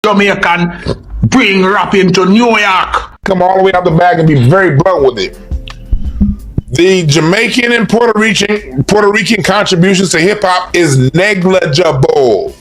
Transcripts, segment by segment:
Jamaican bring rap into New York. Come all the way out the bag and be very blunt with it. The Jamaican and Puerto Rican contributions to hip hop is negligible.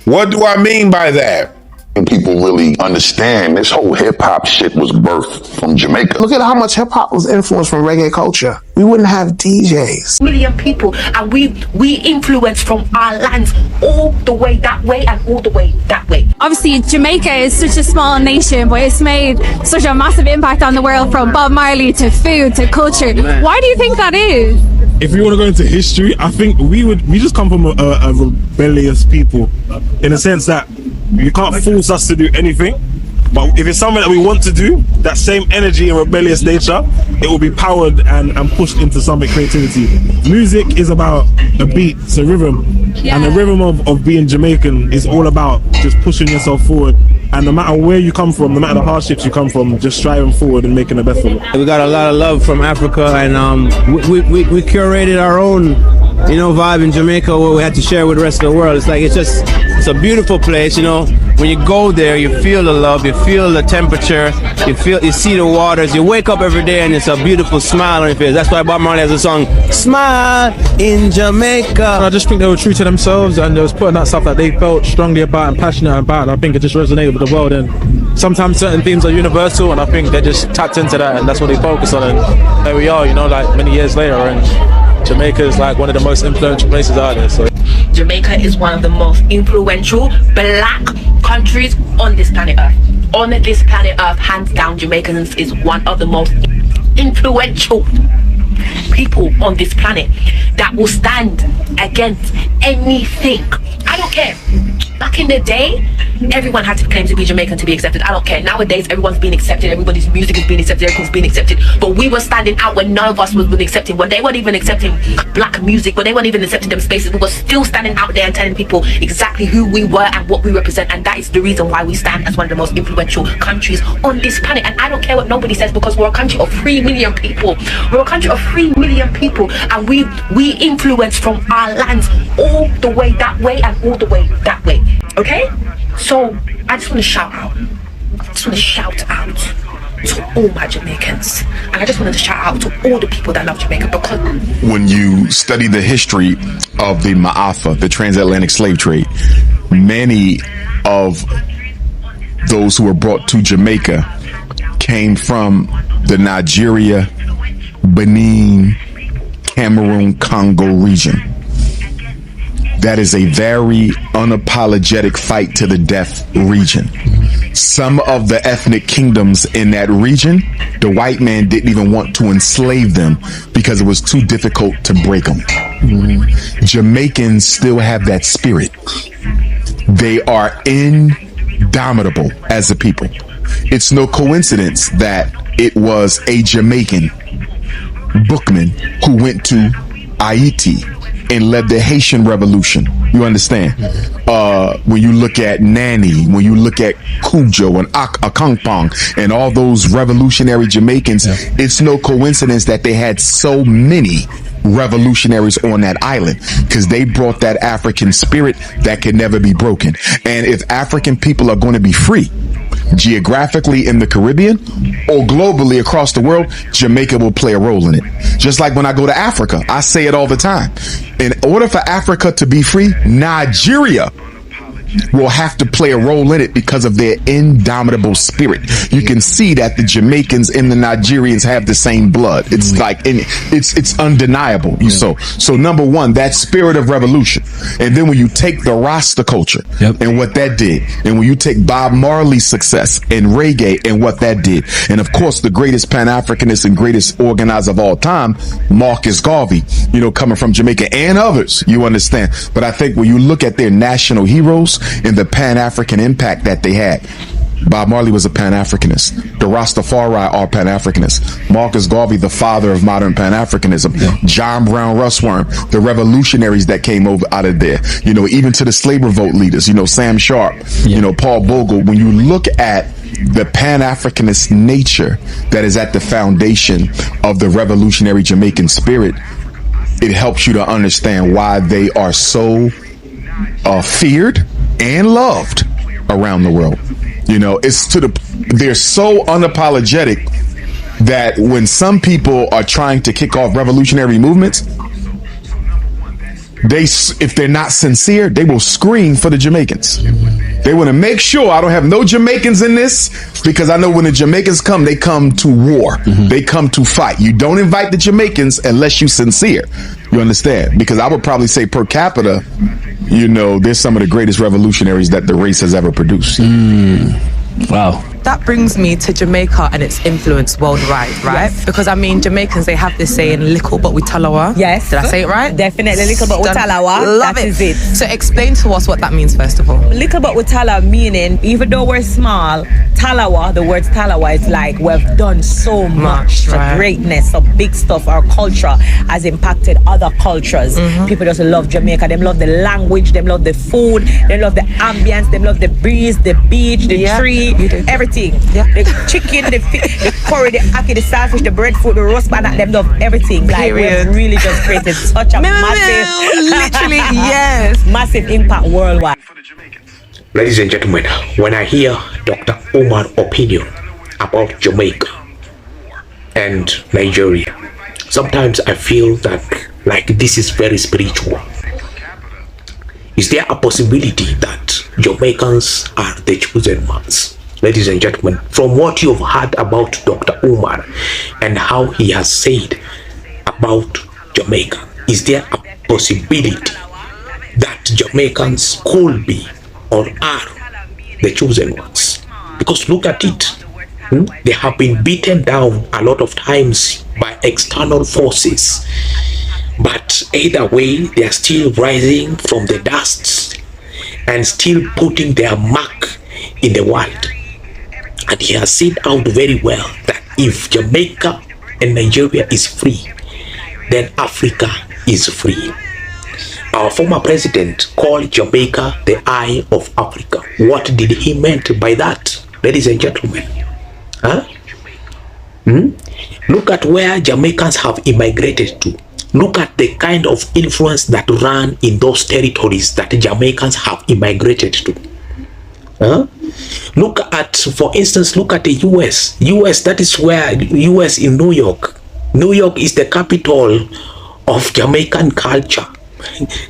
What do I mean by that? And people really understand this whole hip-hop shit was birthed from Jamaica. Look at how much hip-hop was influenced from reggae culture. We wouldn't have DJs. Million people, and we influence from our lands all the way that way and all the way that way. Obviously, Jamaica is such a small nation, but it's made such a massive impact on the world, from Bob Marley to food to culture. Why do you think that is? If you want to go into history, I think we just come from a rebellious people, in a sense that you can't force us to do anything. But if it's something that we want to do, that same energy and rebellious nature, it will be powered and pushed into something creativity. Music is about a beat, it's a rhythm. Yeah. And the rhythm of being Jamaican is all about just pushing yourself forward. And no matter where you come from, no matter the hardships you come from, just striving forward and making the best of it. We got a lot of love from Africa, and we curated our own, vibe in Jamaica, where we had to share with the rest of the world. It's a beautiful place, When you go there, you feel the love, you feel the temperature, you see the waters, you wake up every day and it's a beautiful smile on your face. That's why Bob Marley has a song, Smile in Jamaica. I just think they were true to themselves, and they was putting out stuff that they felt strongly about and passionate about. And I think it just resonated with the world, and sometimes certain themes are universal, and I think they just tapped into that, and that's what they focus on. And there we are, like many years later, and Jamaica is like one of the most influential places out there. So Jamaica is one of the most influential black countries on this planet Earth. On this planet Earth, hands down, Jamaicans is one of the most influential people on this planet that will stand against anything. I don't care. Back in the day, everyone had to claim to be Jamaican to be accepted. I don't care. Nowadays, everyone's being accepted. Everybody's music is being accepted. Everything's being accepted. But we were standing out when none of us was being accepted. When they weren't even accepting black music, when they weren't even accepting them spaces, we were still standing out there and telling people exactly who we were and what we represent. And that is the reason why we stand as one of the most influential countries on this planet. And I don't care what nobody says, because we're a country of 3 million people. We're a country of 3 million people, and we influence from our lands all the way that way and all the way that way. Okay? So I just want to shout out. I just want to shout out to all my Jamaicans, and I just wanted to shout out to all the people that love Jamaica, because when you study the history of the Ma'afa, the transatlantic slave trade, many of those who were brought to Jamaica came from the Nigeria, Benin, Cameroon, Congo region. That is a very unapologetic fight to the death region. Some of the ethnic kingdoms in that region, the white man didn't even want to enslave them because it was too difficult to break them. Jamaicans still have that spirit. They are indomitable as a people. It's no coincidence that it was a Jamaican bookman who went to Haiti and led the Haitian Revolution. You understand? When you look at Nani, when you look at Cujo and Akangpong and all those revolutionary Jamaicans, it's no coincidence that they had so many revolutionaries on that island, because they brought that African spirit that can never be broken. And if African people are going to be free, geographically in the Caribbean or globally across the world, Jamaica will play a role in it. Just like when I go to Africa, I say it all the time. In order for Africa to be free, Nigeria will have to play a role in it because of their indomitable spirit. You can see that the Jamaicans and the Nigerians have the same blood. It's it's undeniable. So number one, that spirit of revolution. And then when you take the Rasta culture and what that did, and when you take Bob Marley's success in reggae and what that did, and of course the greatest Pan-Africanist and greatest organizer of all time, Marcus Garvey, coming from Jamaica, and others, you understand. But I think when you look at their national heroes and the Pan-African impact that they had, Bob Marley was a Pan-Africanist. The Rastafari are Pan-Africanists. Marcus Garvey, the father of modern Pan-Africanism. John Brown Russworm, the revolutionaries that came over out of there. Even to the slave revolt leaders, Sam Sharp, Paul Bogle. When you look at the Pan-Africanist nature that is at the foundation of the revolutionary Jamaican spirit, it helps you to understand why they are so feared and loved around the world. You know, they're so unapologetic that when some people are trying to kick off revolutionary movements, if they're not sincere, they will scream for the Jamaicans. They want to make sure I don't have no Jamaicans in this, because I know when the Jamaicans come, they come to war. They come to fight. You don't invite the Jamaicans unless you're sincere. You understand? Because I would probably say per capita, you know, they're some of the greatest revolutionaries that the race has ever produced. Wow. That brings me to Jamaica and its influence worldwide, right? Yes. Because I mean, Jamaicans, they have this saying, "Little but we talawa." Yes. Did I say it right? Definitely, little but we talawa. Love that it. is it. So explain to us what that means, first of all. Little but we talawa meaning, even though we're small, talawa, the word talawa is like, we've done so much. Right. The greatness of big stuff. Our culture has impacted other cultures. People just love Jamaica. They love the language. They love the food. They love the ambience. They love the breeze, the beach, the tree, everything. The chicken, the fish, the curry, the ackee, the saltfish, the breadfruit, the roast banana. Them love everything. Like, we've really just created such a massive, literally, yes, massive impact worldwide. Ladies and gentlemen, when I hear Dr. Omar's opinion about Jamaica and Nigeria, sometimes I feel that like this is very spiritual. Is there a possibility that Jamaicans are the chosen ones? Ladies and gentlemen, from what you've heard about Dr. Umar and how he has said about Jamaica, is there a possibility that Jamaicans could be or are the chosen ones? Because look at it. They have been beaten down a lot of times by external forces. But either way, they are still rising from the dust and still putting their mark in the world. And he has said out very well that if Jamaica and Nigeria is free, then Africa is free. Our former president called Jamaica the eye of Africa. What did he meant by that, ladies and gentlemen? Look at where Jamaicans have immigrated to. Look at the kind of influence that ran in those territories that Jamaicans have immigrated to. Look at, for instance, look at the US. That is where, US in New York. New York is the capital of Jamaican culture.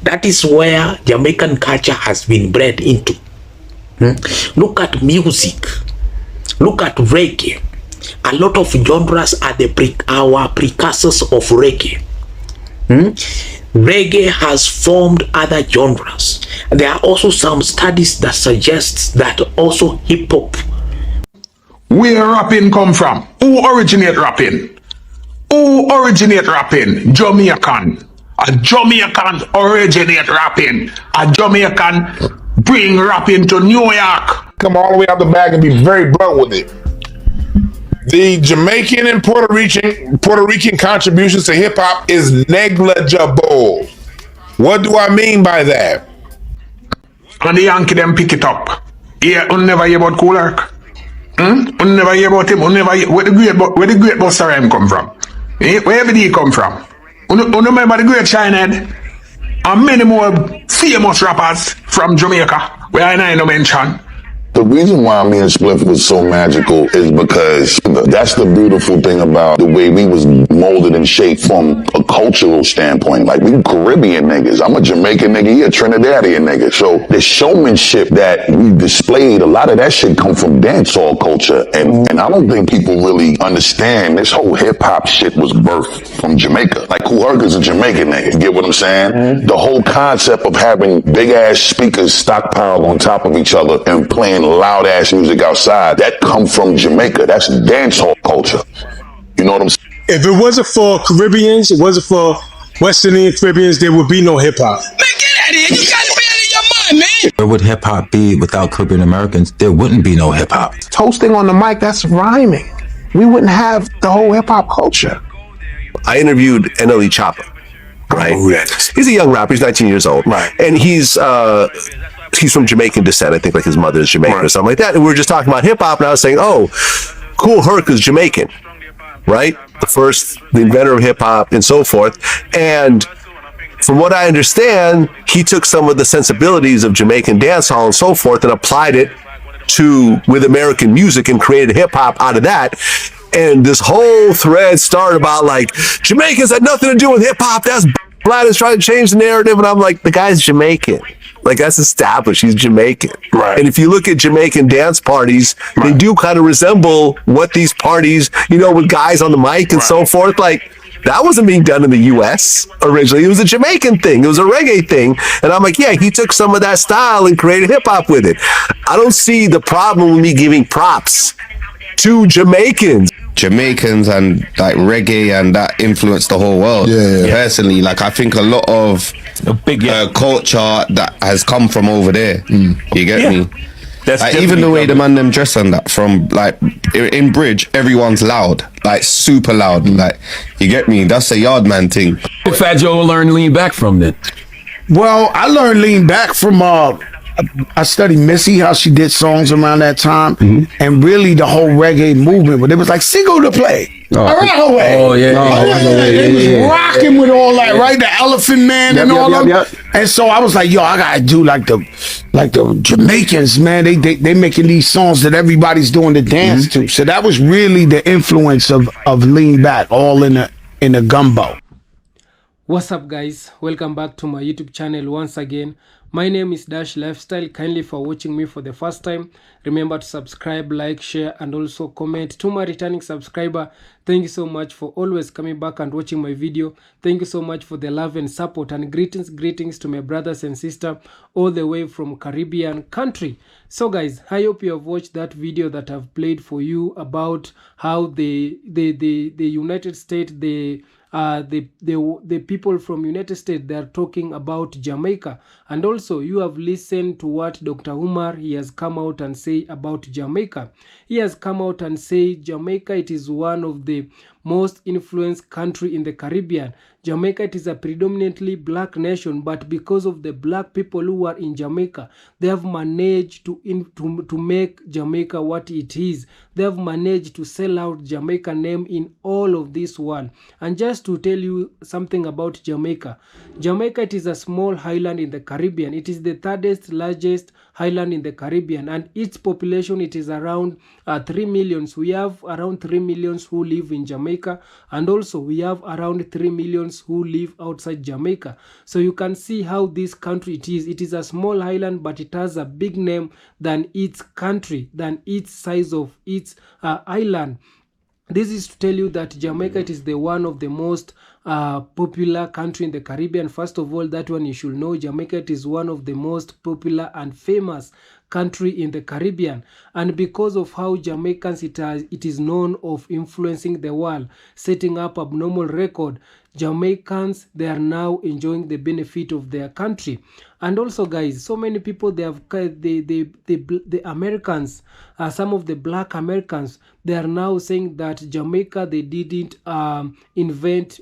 That is where Jamaican culture has been bred into. Look at music. Look at reggae. A lot of genres are our precursors of reggae. Reggae has formed other genres. There are also some studies that suggest that also hip hop. Where rapping come from? Who originate rapping? Jamaican. A Jamaican originate rapping. A Jamaican bring rapping to New York. Come all the way out the back and be very blunt with it. The Jamaican and Puerto Rican contributions to hip hop is negligible. What do I mean by that? And the Yankee them pick it up. Yeah, you never hear about Kool Herc. You never hear about him. You never hear where the great Busta Rhymes come from. Where did he come from? You remember the great Shinehead? And many more famous rappers from Jamaica, where I know mention. The reason why me and Spliff was so magical is because that's the beautiful thing about the way we was molded and shaped from a cultural standpoint. Like, we Caribbean niggas. I'm a Jamaican nigga, he a Trinidadian nigga. So the showmanship that we displayed, a lot of that shit come from dancehall culture. And I don't think people really understand this whole hip hop shit was birthed from Jamaica. Like, Kool Herc is a Jamaican nigga. You get what I'm saying? The whole concept of having big ass speakers stockpiled on top of each other and playing loud ass music outside, that come from Jamaica. That's dancehall culture. You know what I'm saying? If it wasn't for Caribbeans, it wasn't for Western Indian Caribbeans, there would be no hip hop. Man, get out of here. You gotta be out of your mind, man. Where would hip hop be without Caribbean Americans? There wouldn't be no hip hop. Toasting on the mic, that's rhyming. We wouldn't have the whole hip hop culture. I interviewed NLE Choppa. Right? He's a young rapper. He's 19 years old. Right. And he's from Jamaican descent. I think like his mother is Jamaican or something like that. And we were just talking about hip hop, and I was saying, oh, Kool Herc is Jamaican, right? The inventor of hip hop and so forth. And from what I understand, he took some of the sensibilities of Jamaican dancehall and so forth and applied it with American music and created hip hop out of that. And this whole thread started about like Jamaicans had nothing to do with hip hop. That's Blatt is trying to change the narrative. And I'm like, the guy's Jamaican. Like, that's established. He's Jamaican. Right. And if you look at Jamaican dance parties, they do kind of resemble what these parties, you know, with guys on the mic and so forth. Like, that wasn't being done in the U.S. originally. It was a Jamaican thing. It was a reggae thing. And I'm like, yeah, he took some of that style and created hip hop with it. I don't see the problem with me giving props to Jamaicans. Jamaicans and like reggae and that influenced the whole world. Personally, like I think a lot of culture that has come from over there. You get me? Like, even the way the man them dress and that, from like in Bridge, everyone's loud, like super loud. Like, you get me? That's a yard man thing. What Fat Joe learned lean back from then? Well, I learned lean back from I studied Missy, how she did songs around that time, and really the whole reggae movement. But it was like single to play. Around her way. Oh yeah. They was rocking with all that, right? The Elephant Man and all that. And so I was like, yo, I gotta do like the Jamaicans, man. They making these songs that everybody's doing the dance to. So that was really the influence of Lean Back, all in the gumbo. What's up, guys? Welcome back to my YouTube channel once again. My name is Dash Lifestyle. Kindly for watching me for the first time, remember to subscribe, like, share, and also comment. To my returning subscriber, thank you so much for always coming back and watching my video. Thank you so much for the love and support, and greetings to my brothers and sisters all the way from Caribbean country. So guys, I hope you have watched that video that I've played for you about how the United States, the people from United States, they are talking about Jamaica. And also you have listened to what Dr. Umar, he has come out and say about Jamaica. He has come out and say Jamaica, it is one of the most influenced country in the Caribbean. Jamaica, it is a predominantly black nation, but because of the black people who are in Jamaica, they have managed to make Jamaica what it is. They have managed to sell out Jamaica name in all of this world. And just to tell you something about Jamaica, Jamaica, it is a small island in the Caribbean. It is the third largest island in the Caribbean, and its population, it is around 3 million. We have around 3 million who live in Jamaica, and also we have around 3 million who live outside Jamaica. So you can see how this country it is. It is a small island, but it has a big name than its country, than its size of its island. This is to tell you that Jamaica, it is the one of the most popular country in the Caribbean. First of all, that one you should know. Jamaica, it is one of the most popular and famous country in the Caribbean. And because of how Jamaicans, it is known of influencing the world, setting up abnormal record, Jamaicans, they are now enjoying the benefit of their country. And also guys, so many people, they have the Americans, some of the black Americans, they are now saying that Jamaica, they didn't invent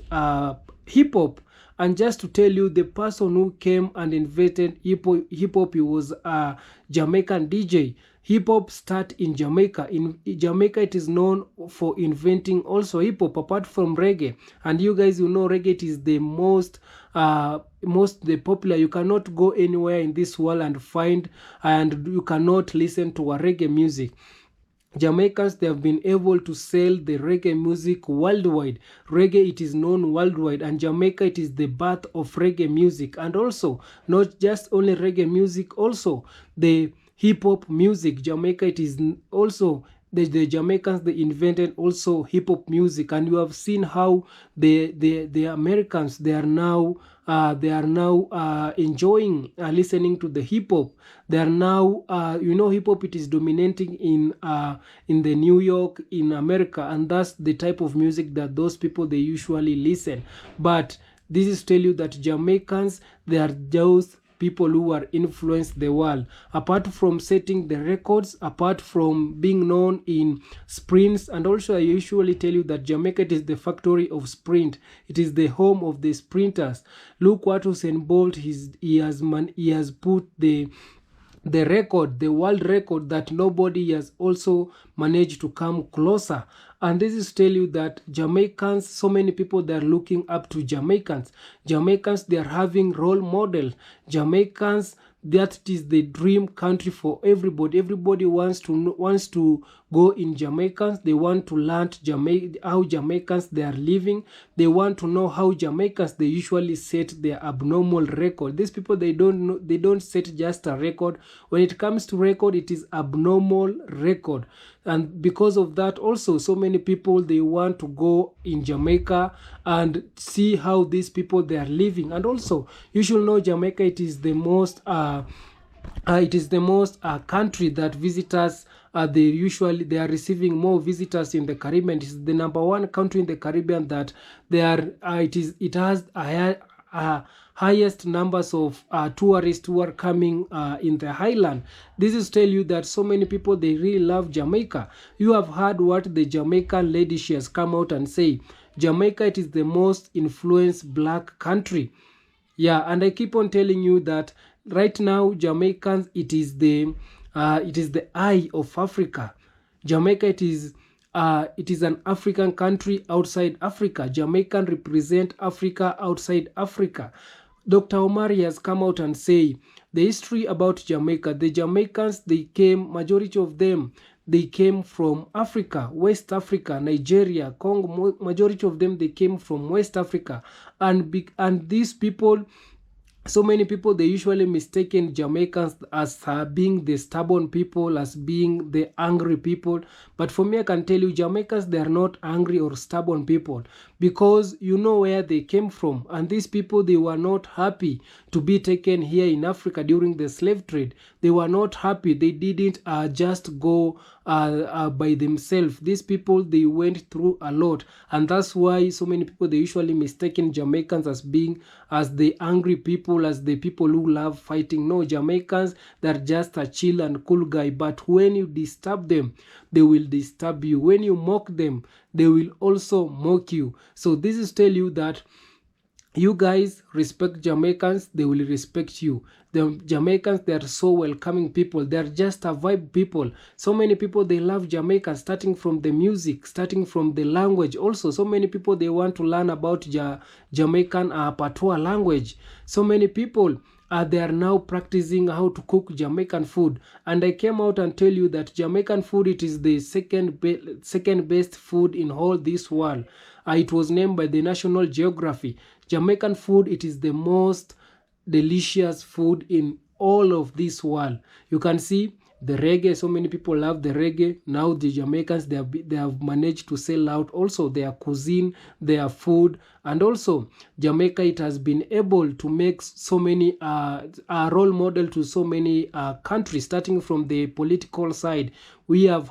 hip-hop. And just to tell you, the person who came and invented hip-hop, he was a Jamaican DJ. Hip-hop start in Jamaica. In Jamaica, it is known for inventing also hip-hop apart from reggae. And you guys, you know, reggae, it is the most popular. You cannot go anywhere in this world and find, and you cannot listen to a reggae music. Jamaicans, they have been able to sell the reggae music worldwide. Reggae, it is known worldwide, and Jamaica, it is the birth of reggae music. And also, not just only reggae music, also the hip-hop music. Jamaica, it is also the Jamaicans, they invented also hip-hop music. And you have seen how the Americans, they are now enjoying listening to the hip-hop. They are now you know, hip-hop, it is dominating in the New York, in America, and that's the type of music that those people, they usually listen. But this is to tell you that Jamaicans, they are those people who are influenced the world. Apart from setting the records, apart from being known in sprints, and also I usually tell you that Jamaica is the factory of sprint. It is the home of the sprinters. Look what Usain Bolt, he has put the record, the world record, that nobody has also managed to come closer. And this is to tell you that Jamaicans, so many people, they are looking up to Jamaicans. Jamaicans, they are having role model. Jamaicans, that it is the dream country for everybody. Everybody wants to go in Jamaicans. They want to learn how Jamaicans they are living. They want to know how Jamaicans they usually set their abnormal record. These people, they don't set just a record. When it comes to record, it is abnormal record. And because of that also, so many people they want to go in Jamaica and see how these people they are living. And also you should know Jamaica, it is the most country that visitors they are receiving more visitors in the Caribbean. It is the #1 country in the Caribbean that it has a highest numbers of tourists who are coming in the highland. This is tell you that so many people they really love Jamaica. You have heard what the Jamaican lady she has come out and say. Jamaica, it is the most influenced black country. Yeah, and I keep on telling you that right now Jamaicans, it is the eye of Africa. Jamaica, it is an African country outside Africa. Jamaican represent Africa outside Africa. Dr. Omari has come out and say the history about Jamaica. The Jamaicans, majority of them, they came from Africa, West Africa, Nigeria, Congo. Majority of them, they came from West Africa. And these people, so many people, they usually mistaken Jamaicans as being the stubborn people, as being the angry people. But for me, I can tell you, Jamaicans, they are not angry or stubborn people, because you know where they came from. And these people, they were not happy to be taken here in Africa during the slave trade. They were not happy. They didn't just go by themselves. These people, they went through a lot. And that's why so many people, they usually mistaken Jamaicans as the angry people, as the people who love fighting. No, Jamaicans, they're just a chill and cool guy. But when you disturb them, they will disturb you. When you mock them, they will also mock you. So this is tell you that you guys respect Jamaicans, they will respect you. The Jamaicans, they are so welcoming people. They are just a vibe people. So many people, they love Jamaica, starting from the music, starting from the language. Also, so many people, they want to learn about Jamaican patois language. So many people, they are now practicing how to cook Jamaican food. And I came out and tell you that Jamaican food, it is the second best food in all this world. It was named by the National Geography. Jamaican food, it is the most delicious food in all of this world. You can see the reggae, so many people love the reggae. Now the Jamaicans, they have managed to sell out also their cuisine, their food. And also Jamaica, it has been able to make so many a role model to so many countries, starting from the political side. We have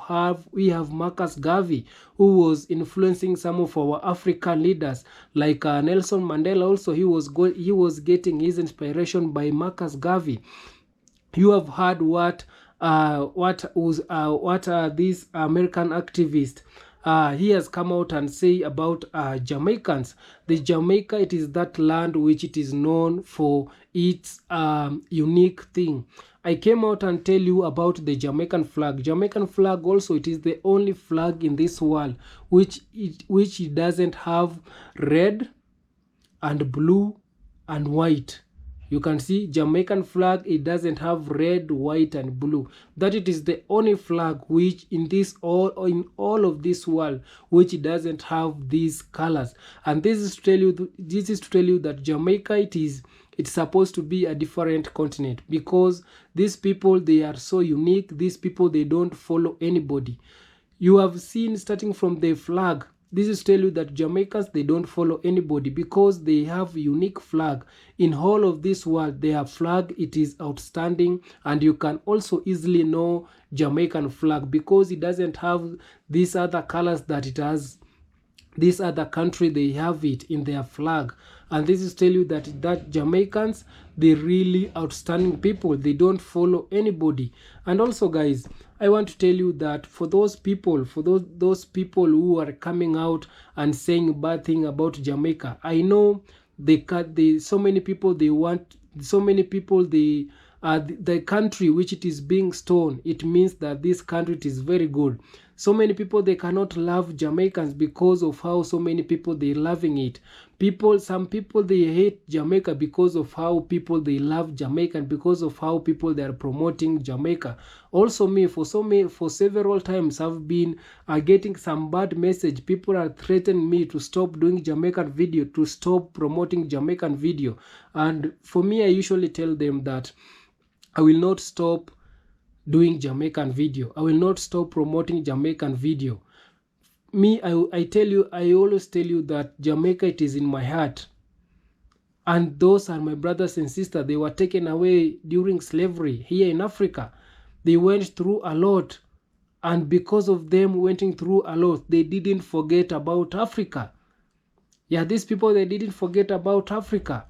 Marcus Garvey, who was influencing some of our African leaders, like Nelson Mandela. Also, he was getting his inspiration by Marcus Garvey. You have heard what this American activist he has come out and say about Jamaicans. The Jamaica, it is that land which it is known for its unique thing. I came out and tell you about the Jamaican flag. Jamaican flag also, it is the only flag in this world which it doesn't have red and blue and white. You can see Jamaican flag, it doesn't have red, white and blue. That it is the only flag which in all of this world which it doesn't have these colors. And this is to tell you that Jamaica, it's supposed to be a different continent, because these people, they are so unique. These people, they don't follow anybody. You have seen, starting from the flag, this is to tell you that Jamaicans, they don't follow anybody, because they have unique flag. In all of this world, their flag, it is outstanding. And you can also easily know Jamaican flag, because it doesn't have these other colors that it has. This other country, they have it in their flag. And this is to tell you that Jamaicans, they really outstanding people. They don't follow anybody. And also, guys, I want to tell you that for those people who are coming out and saying bad thing about Jamaica, I know so many people, the country which it is being stoned, it means that this country, it is very good. So many people, they cannot love Jamaicans because of how so many people they loving it. Some people they hate Jamaica because of how people they love Jamaica, and because of how people they are promoting Jamaica. Also me, for several times I've been getting some bad message. People are threatening me to stop doing Jamaican video, to stop promoting Jamaican video. And for me, I usually tell them that I will not stop doing Jamaican video. I will not stop promoting Jamaican video. Me, I tell you, I always tell you that Jamaica, it is in my heart. And those are my brothers and sisters. They were taken away during slavery here in Africa. They went through a lot. And because of them went through a lot, they didn't forget about Africa. Yeah, these people, they didn't forget about Africa.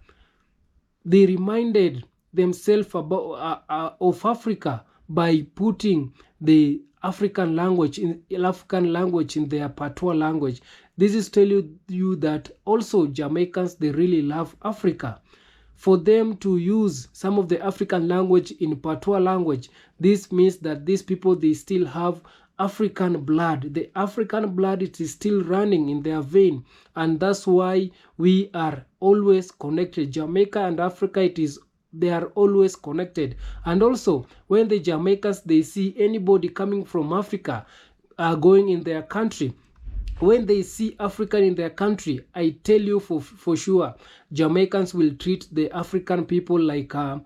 They reminded themselves about of Africa by putting the African language in their patois language. This is telling you that also Jamaicans, they really love Africa. For them to use some of the African language in patois language, this means that these people, they still have African blood. The African blood, it is still running in their vein, and that's why we are always connected. Jamaica and Africa, they are always connected. And also, when the Jamaicans, they see anybody coming from Africa going in their country, when they see African in their country, I tell you for sure, Jamaicans will treat the African people like a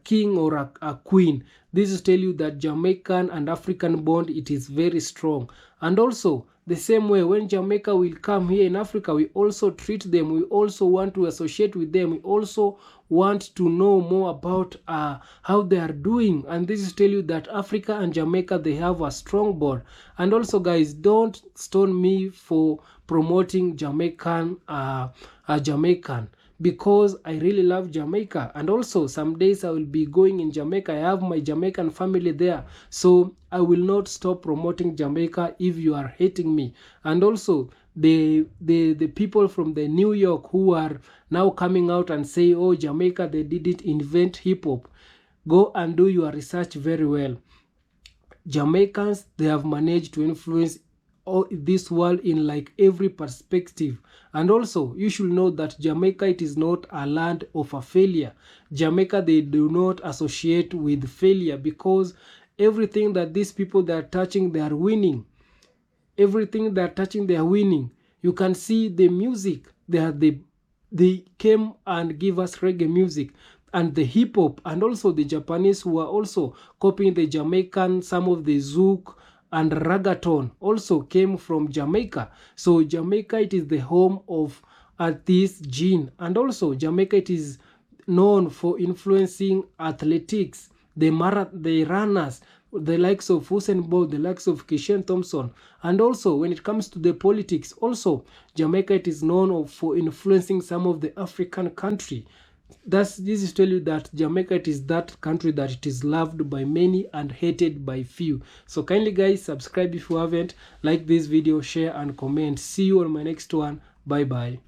king or a queen. This is tell you that Jamaican and African bond, it is very strong. And also, the same way, when Jamaica will come here in Africa, we also treat them. We also want to associate with them. We also want to know more about how they are doing. And this is tell you that Africa and Jamaica, they have a strong bond. And also, guys, don't stone me for promoting Jamaican, because I really love Jamaica. And also, some days I will be going in Jamaica. I have my Jamaican family there, so I will not stop promoting Jamaica if you are hating me. And also, the people from the New York who are now coming out and say, oh, Jamaica, they didn't invent hip-hop. Go and do your research very well. Jamaicans, they have managed to influence this world in like every perspective. And also, you should know that Jamaica, it is not a land of a failure. Jamaica, they do not associate with failure, because everything that these people, they are touching, they are winning. Everything they are touching, they are winning. You can see the music. They came and give us reggae music and the hip hop, and also the Japanese who are also copying the Jamaican, some of the zouk and reggaeton also came from Jamaica. So Jamaica, it is the home of this gene. And also, Jamaica, it is known for influencing athletics, the runners, the likes of Usain Bolt, the likes of Kishen Thompson. And also, when it comes to the politics, also Jamaica, it is known for influencing some of the African country. This is tell you that Jamaica, it is that country that it is loved by many and hated by few. So kindly, guys, subscribe if you haven't, like this video, share and comment. See you on my next one. Bye bye.